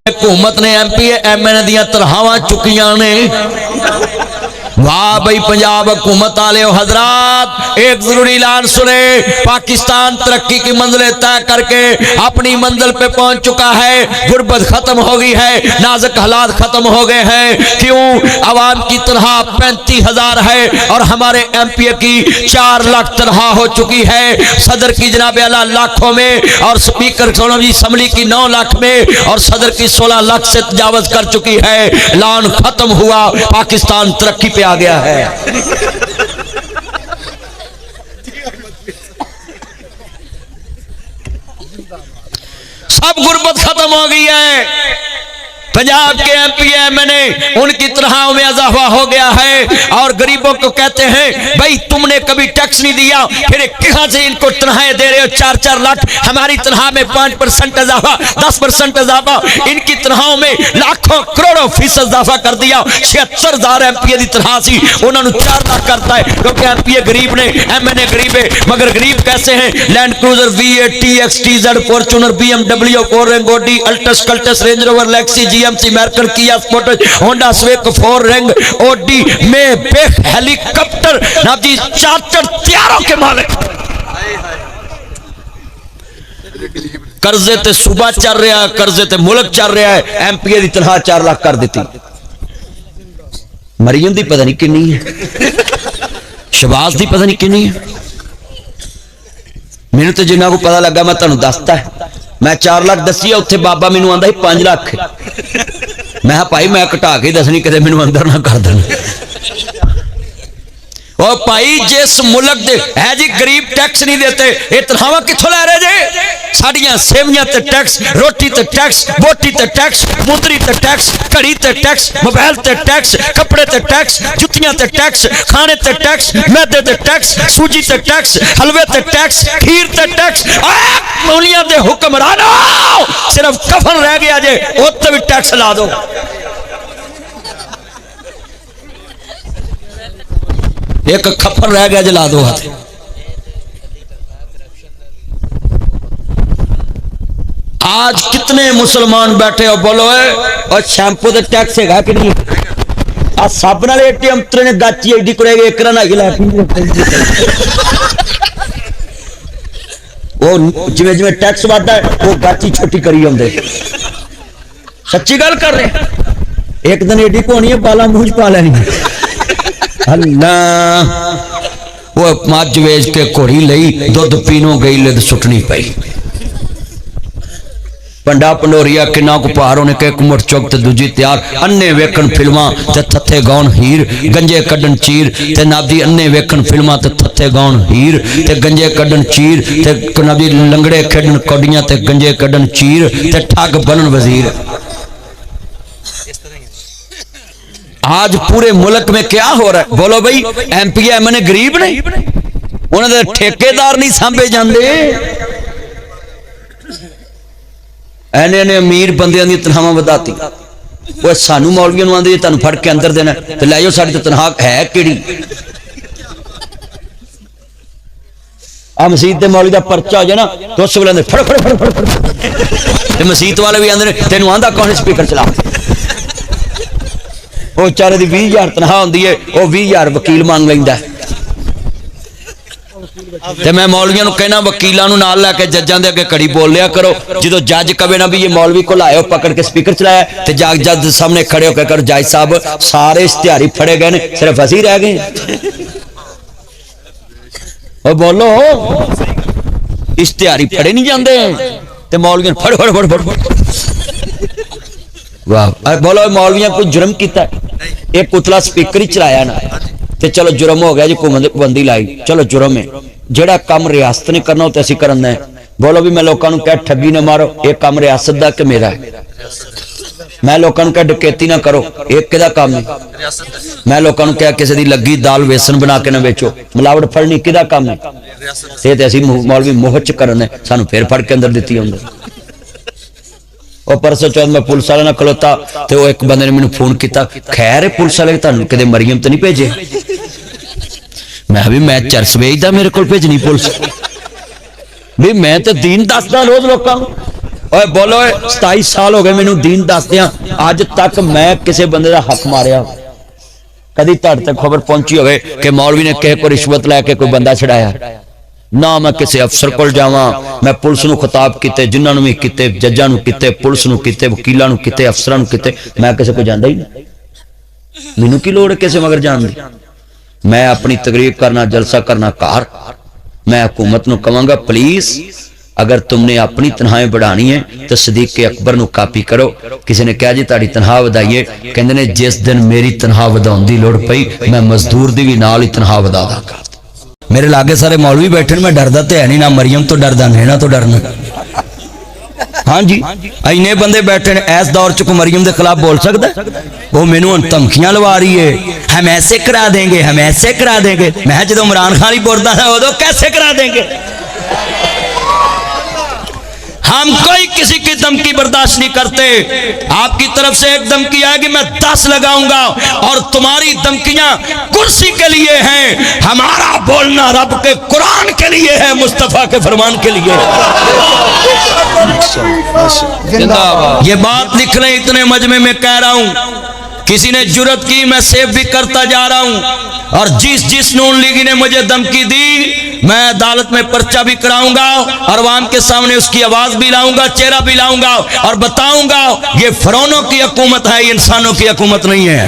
हुकूमत ने MP MN दियां तनख्वाहां चुकियां ने। वाह भाई पंजाब हुकूमत वाले हजरात, एक जरूरी ऐलान सुने। पाकिस्तान तरक्की की मंजिलें तय करके अपनी मंजिल पे पहुंच चुका है। गुर्बत खत्म हो गई है, नाजुक हालात खत्म हो गए हैं। क्यों? आवाम की तनख्वाह 35,000 है और हमारे MP की 4 लाख तनख्वाह हो चुकी है। सदर की जनाब आला लाखों में और स्पीकर असम्बली की 9 लाख में और सदर की 16 लाख से तजावज कर चुकी है। ऐलान खत्म हुआ, पाकिस्तान तरक्की पे आ गया है। सब गुर्बत खत्म हो गई है। पंजाब के MP MN उनकी तनख्वाहों में इजाफा हो गया है और गरीबों को कहते हैं भाई तुमने कभी टैक्स नहीं दिया, फिर कहां से इनको तनख्वाहें दे रहे हो 4-4 लाख। हमारी तनख्वाह में 5% इजाफा, 10% इजाफा, इनकी तनख्वाहों में लाखों करोड़ों फीसद इजाफा कर दिया। 76,000 MP की तनख्वाह सी, उन्होंने 4 लाख करता है क्योंकि MP गरीब ने, MN गरीब है। मगर गरीब कैसे हैं? Land Cruiser V8 TX TZ Fortuner BMW 4 rank Audi अल्टस Cultus Range Rover Lexus GMC American Kia Sportage Honda Swift 4 rank Audi में बेख हेलीकॉप्टर नाजी चार्टर तैयारों के मालिक। कर्जे ते सूबा चल रहा है, कर्जे ते मुल्क चल रहा है। MP की तनख्वाह 4 लाख कर दी। मरियम दी पता नहीं कितनी है, शहबाज दी पता नहीं कितनी है। मैनू तो जिन्ना को पता लगा मैं तुहानू दसता है। मैं 4 लाख दसी, उत्थे बाबा मैनू आंदा 5 लाख। मैं भाई मैं घटा के दसनी, कदे मैनू अंदर ना कर देना। और भाई जिस मुल्क दे है जी गरीब टैक्स नहीं देते, ये तनख्वाह कित्थों लै रहे जे? साड़ियां सेवियां ते टैक्स, रोटी ते टैक्स, बोटी ते टैक्स, मुंदरी ते टैक्स, घड़ी ते टैक्स, मोबाइल ते टैक्स, कपड़े ते टैक्स, जुतियां ते टैक्स, खाने ते टैक्स, मैदे ते टैक्स, सूजी ते टैक्स, हलवे ते टैक्स, खीर ते टैक्स। मौलिया दे हुक्मरानो सिर्फ कफन रह गया जे, उत्ते भी टैक्स ला दो। एक खप्पर रह गया, जला दो हाथ। आज कितने मुसलमान बैठे हो बोलो है, और शैंपू का टैक्स है कि नहीं? आ साबन वाले अंतरे ने गाची एडी करेगी एक ना गिला वो जिमें जिमें टैक्स बढ़ता है वो गाची छोटी करी आते। सच्ची गल कर रहे, एक दिन एडी कोनी है बाला मुंह पा लेनी। अल्लाह वो मज वेच के घोड़ी लई, दुध पीनो गई ले सुटनी पई। पंडा पंडोरिया किन्ना को पहाड़ों ने के कुमट चौक ते दूजी तैयार। अन्ने वेखन फिल्मां ते थथे गाउन हीर, गंजे कड्डन चीर ते नाबदी। अन्ने वेखन फिल्मां ते थथे गाउन हीर ते गंजे कड्डन चीर ते नाबदी। लंगड़े खेडन कौडियां ते गंजे कड्डन चीर ते ठग बनन वजीर। आज पूरे मुल्क में क्या हो रहा है बोलो भाई? MP MN गरीब ने, उन्होंने ठेकेदार नहीं सांभे जाते। एने ने अमीर बंदियां दी तनख्वाहां वधाती। वो सानू मौलवियों नूं आंदे तुहानू फड़ के अंदर देना ते लै जाओ, साडी तनख्वाह है किहड़ी? आ मसीत दे मौलवी दा पर्चा हो जाए ना तो उस वेले फड़ फड़ फड़ फड़ ते मसीत वाले भी आंदे तेनू आंदा कौन स्पीकर चला। वो बेचारे दी 20,000 तनख्वाह होंदी है, वो 20,000 वकील मांग लैंदा है। ते मैं मौलवियों को कहना वकीलों को नाल लैके जजां दे अगे कड़ी बोल लिया करो। जो जज कहे ना भी ये मौलवी को लाओ पकड़ के स्पीकर चलाया तो जज सामने खड़े होकर करो जज साहब सारे इश्तिहारी फड़े गए ने, सिर्फ असी रह गए। और बोलो इश्तिहारी फड़े नहीं जाते ते मौलवियों फड़ फड़ फड़ फड़। वाह बोलो मौलवियों कोई जुर्म किया? एक पुतला स्पीकर ही चलाया ना ते चलो जुर्म हो गया जी, पाबंदी लाई, चलो जुर्म है। जेड़ा काम रियासत ने करना तो असीं करना है। बोलो भी मैं लोगों को कह ठगी ना मारो, एक काम रियासत का कि मेरा है। मैं लोगों को कह डकैती ना करो, एक किहदा काम है? मैं लोगों को कह किसी की लगी दाल वेसन बना के ना बेचो, मिलावट फड़नी किहदा काम है? ये तो असीं मौलवी मोह च करना है, सानू फिर फड़ के अंदर दित्ती होंगे। और परसों चौथ मैं पुलिस वाले ना खलोता तो वो एक बंदे ने मैंने फोन किया, खैर पुलिस वाले तुहानू कदे मरियम तो नहीं भेजे? मैं भी मैं चरस बेचदा, मेरे को भेजनी पुलिस भी? मैं तो दीन दसदा रोज लोगों। ओए बोलो 27 साल हो गए मैनू दीन दसदियां, अज तक मैं किसी बंदे का हक मारिया? कदी तुहाडे तक खबर पहुंची होवे कि मौलवी ने किसी को रिश्वत लैके कोई बंदा छड़ाया? ना मैं किसी अफसर को जावां, मैं पुलिस नूं खिताब किते, जिन्हां भी किते, जज्जां नूं किते, पुलिस नूं किते, वकीलां नूं किते, अफसरां नूं किते, मैं किसी को जांदा ही नहीं। मैनू की लोड़ है किसी मगर जान दी? मैं अपनी तकरीर करना, जलसा करना घर। मैं हुकूमत नूं कहांगा प्लीज अगर तुमने अपनी तनख्वाहें बढ़ानी है तो सदीक अकबर नूं कापी करो। किसी ने कहा जी ताड़ी तनख्वाह वधाइए, कहंदे ने जिस दिन मेरी तनख्वाह वधाउण दी लोड़ पई मैं मजदूर दी भी नाल ही तनख्वाह वधा दांगा। मेरे लागे सारे मौलवी बैठे, मैं डरदा तो है नहीं, ना मरियम तो डरदा नैना तो डरना। हाँ जी, इन्ने बंदे बैठे ने, इस दौर च कोई मरियम के खिलाफ बोल सकता है? वो मैनू हुण धमकियां लवा रही है, हम ऐसे करा देंगे, हम ऐसे करा देंगे। मैं जो इमरान खान ही बोलता था उदों कैसे करा देंगे? हम कोई किसी की धमकी बर्दाश्त नहीं करते। आपकी तरफ से एक धमकी आएगी मैं 10 लगाऊंगा, और तुम्हारी धमकियां कुर्सी के लिए हैं, हमारा बोलना रब के कुरान के लिए है, मुस्तफा के फरमान के लिए। ये बात लिख लें, इतने मजमे में कह रहा हूं। किसी ने जुर्रत की, मैं सेव भी करता जा रहा हूं, और जिस नून लीगी ने मुझे धमकी दी मैं अदालत में पर्चा भी कराऊंगा और अवाम के सामने उसकी आवाज भी लाऊंगा, चेहरा भी लाऊंगा और बताऊंगा ये फिरौनों की हुकूमत है, ये इंसानों की हुकूमत नहीं है।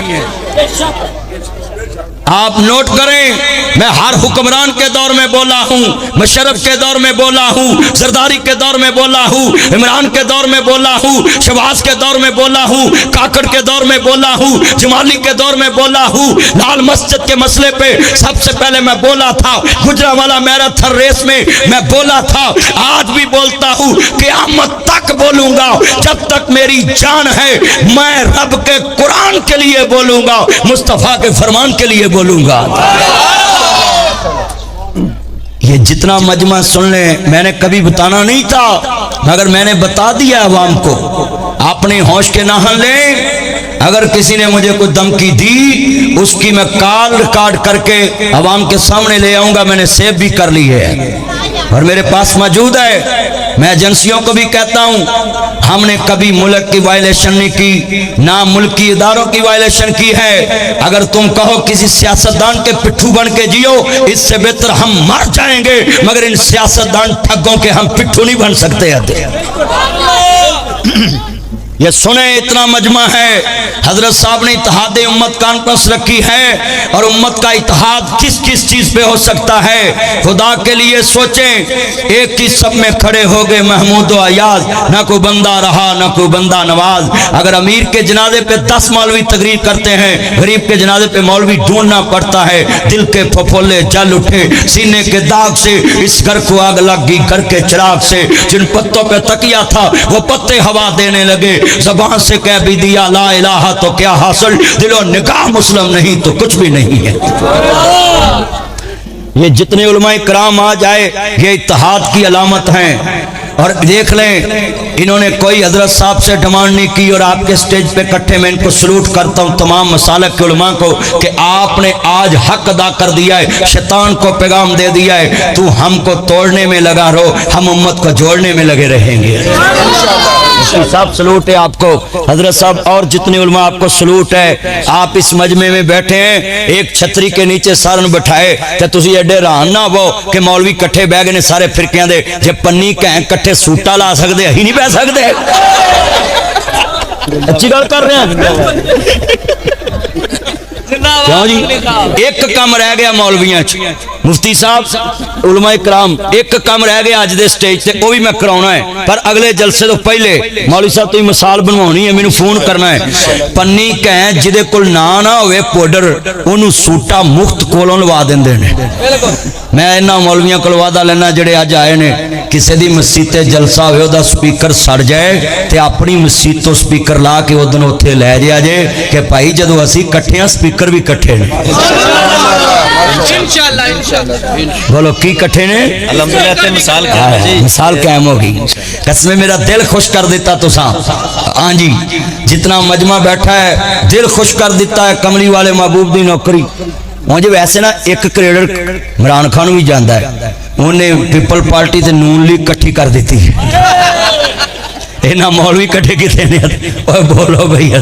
आप नोट करें, मैं हर हुक्मरान के दौर में बोला हूं, मुशर्रफ के दौर में बोला हूं, जरदारी के दौर में बोला हूं, इमरान के दौर में बोला हूं, शहबाज के दौर में बोला हूं, काकड़ के दौर में बोला हूं, जमाली के दौर में बोला हूं, लाल मस्जिद के मसले पे सबसे पहले मैं बोला था, गुजरांवाला मैराथन रेस में मैं बोला था, आज भी बोलता हूं, क़यामत तक बोलूंगा, जब तक मेरी जान है मैं रब के कुरान के लिए बोलूंगा, मुस्तफा के फरमान के लिए बोलूंगा। ये जितना मजमा सुन ले, मैंने कभी बताना नहीं था मगर मैंने बता दिया अवाम को, अपने होश के नाहन ले। अगर किसी ने मुझे कोई धमकी दी उसकी मैं कॉल रिकॉर्ड करके अवाम के सामने ले आऊंगा, मैंने सेव भी कर ली है और मेरे पास मौजूद है। मैं एजेंसियों को भी कहता हूं हमने कभी मुल्क की वायलेशन नहीं की, ना मुल्की इदारों की वायलेशन की है। अगर तुम कहो किसी सियासतदान के पिट्ठू बन के जियो, इससे बेहतर हम मर जाएंगे, मगर इन सियासतदान ठगों के हम पिट्ठू नहीं बन सकते। ये सुने, इतना मजमा है। हजरत साहब ने इत्तेहाद उम्मत कॉन्फ्रेंस रखी है और उम्मत का इत्तेहाद किस किस चीज पे हो सकता है, खुदा के लिए सोचें। एक ही सब में खड़े हो गए महमूद अयाज, ना कोई बंदा रहा ना कोई बंदा नवाज। अगर अमीर के जनाजे पे 10 मौलवी तकरीर करते हैं, गरीब के जनाजे पे मौलवी ढूंढना पड़ता है। दिल के फफोले जल उठे सीने के दाग से, इस घर को आग लग गई घर के चिराग से। जिन पत्तों पे तकिया था वो पत्ते हवा देने लगे, ज़बान से कह भी दिया ला इलाहा तो क्या हासिल, दिलो निगाह मुस्लिम नहीं तो कुछ भी नहीं है। ये जितने उलमाए कराम आ जाए ये इत्तेहाद की अलामत हैं। और देख लें, इन्होंने कोई हजरत साहब से डिमांड नहीं की और आपके स्टेज पे इकट्ठे मैं इनको सलूट करता हूँ तमाम मसालक के उलमा को कि आपने आज हक अदा कर दिया है, शैतान को पैगाम दे दिया है, तू हमको तोड़ने में लगा रहो, हम उम्मत को जोड़ने में लगे रहेंगे। साहब सलूट है आपको, हजरत साहब और जितने उलमा आपको सलूट है। आप इस मजमे में बैठे हैं, एक छतरी के नीचे सारन बिठाए तो तुसी एडे हैरान ना हो कि मौलवी कट्ठे बह गए ने सारे फिरकियां दे, जे पन्नी कहें कट्ठे सूटा ला सकते ही नहीं बह सकते। अच्छी गल कर रहे हैं क्यों जी? एक कम रह गया मौलवियां च, मुफ्ती साहब उलमाए कराम, एक कम रह गया अज दे स्टेज से, वो भी मैं कराउना है, पर अगले जलसे तो पहले मौलवी साहब तुम मिसाल बनवानी है, मैनू फोन करना है। पन्नी कहें जिदे कोल ना ना होवे पाउडर, उन्होंने सूटा मुफ्त कोलों लवा देंदे ने। मैं इन्हां मौलवियां कोल वादा लेना जेड़े अज आए ने, किसी दी मसीत ते जलसा होवे ओदा स्पीकर सड़ जाए ते अपनी मसीत तो स्पीकर ला के उदन उत्थे लै जाया जे कि भाई जदों असीं इकट्ठे हां स्पीकर भी इकट्ठे ने। बोलो की इकट्ठे ने? मिसाल कायम होगी। कसमें मेरा दिल खुश कर देता तुसा। हाँ जी, जितना मजमा बैठा है दिल खुश कर देता है। कमली वाले महबूब की नौकरी मुझे वैसे ना एक करेडर इमरान खान भी जाता है, उन्हें पीपल पार्टी से नून लीग इकट्ठी कर दी इन्हें मौलवी कट्ठे कितने ने बोलो भैया।